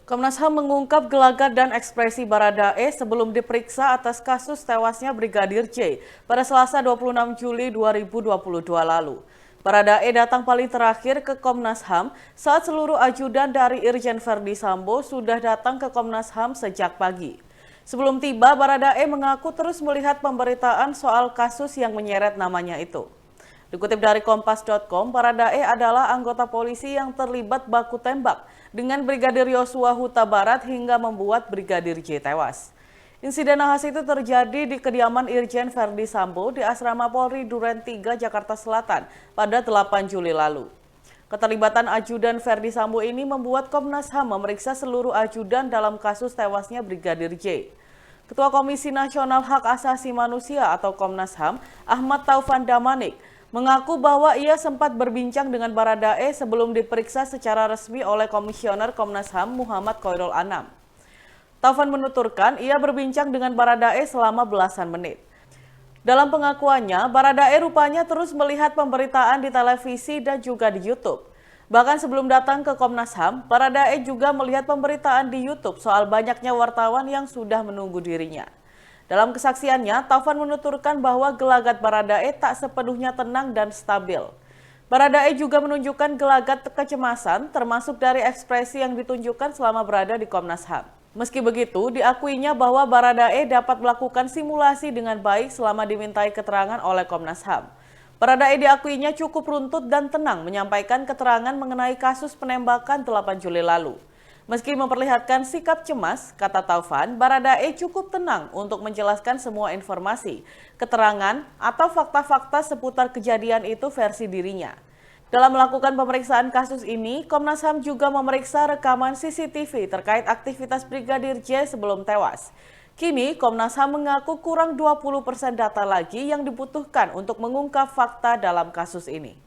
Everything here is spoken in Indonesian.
Komnas HAM mengungkap gelagat dan ekspresi Baradae sebelum diperiksa atas kasus tewasnya Brigadir J pada Selasa 26 Juli 2022 lalu. Baradae datang paling terakhir ke Komnas HAM saat seluruh ajudan dari Irjen Verdi Sambo sudah datang ke Komnas HAM sejak pagi. Sebelum tiba, Baradae mengaku terus melihat pemberitaan soal kasus yang menyeret namanya itu. Dikutip dari Kompas.com, Baradae adalah anggota polisi yang terlibat baku tembak dengan Brigadir Yosua Huta Barat hingga membuat Brigadir J tewas. Insiden nahas itu terjadi di kediaman Irjen Verdi Sambo di Asrama Polri Duren 3, Jakarta Selatan pada 8 Juli lalu. Keterlibatan ajudan Verdi Sambo ini membuat Komnas HAM memeriksa seluruh ajudan dalam kasus tewasnya Brigadir J. Ketua Komisi Nasional Hak Asasi Manusia atau Komnas HAM, Ahmad Taufan Damanik, mengaku bahwa ia sempat berbincang dengan Baradae sebelum diperiksa secara resmi oleh Komisioner Komnas HAM Muhammad Khoirul Anam. Taufan menuturkan ia berbincang dengan Baradae selama belasan menit. Dalam pengakuannya, Baradae rupanya terus melihat pemberitaan di televisi dan juga di YouTube. Bahkan sebelum datang ke Komnas HAM, Baradae juga melihat pemberitaan di YouTube soal banyaknya wartawan yang sudah menunggu dirinya. Dalam kesaksiannya, Taufan menuturkan bahwa gelagat Baradae tak sepenuhnya tenang dan stabil. Baradae juga menunjukkan gelagat kecemasan termasuk dari ekspresi yang ditunjukkan selama berada di Komnas HAM. Meski begitu, diakuinya bahwa Baradae dapat melakukan simulasi dengan baik selama dimintai keterangan oleh Komnas HAM. Baradae diakuinya cukup runtut dan tenang menyampaikan keterangan mengenai kasus penembakan 8 Juli lalu. Meski memperlihatkan sikap cemas, kata Taufan, Baradae cukup tenang untuk menjelaskan semua informasi, keterangan, atau fakta-fakta seputar kejadian itu versi dirinya. Dalam melakukan pemeriksaan kasus ini, Komnas HAM juga memeriksa rekaman CCTV terkait aktivitas Brigadir J sebelum tewas. Kini, Komnas HAM mengaku kurang 20% data lagi yang dibutuhkan untuk mengungkap fakta dalam kasus ini.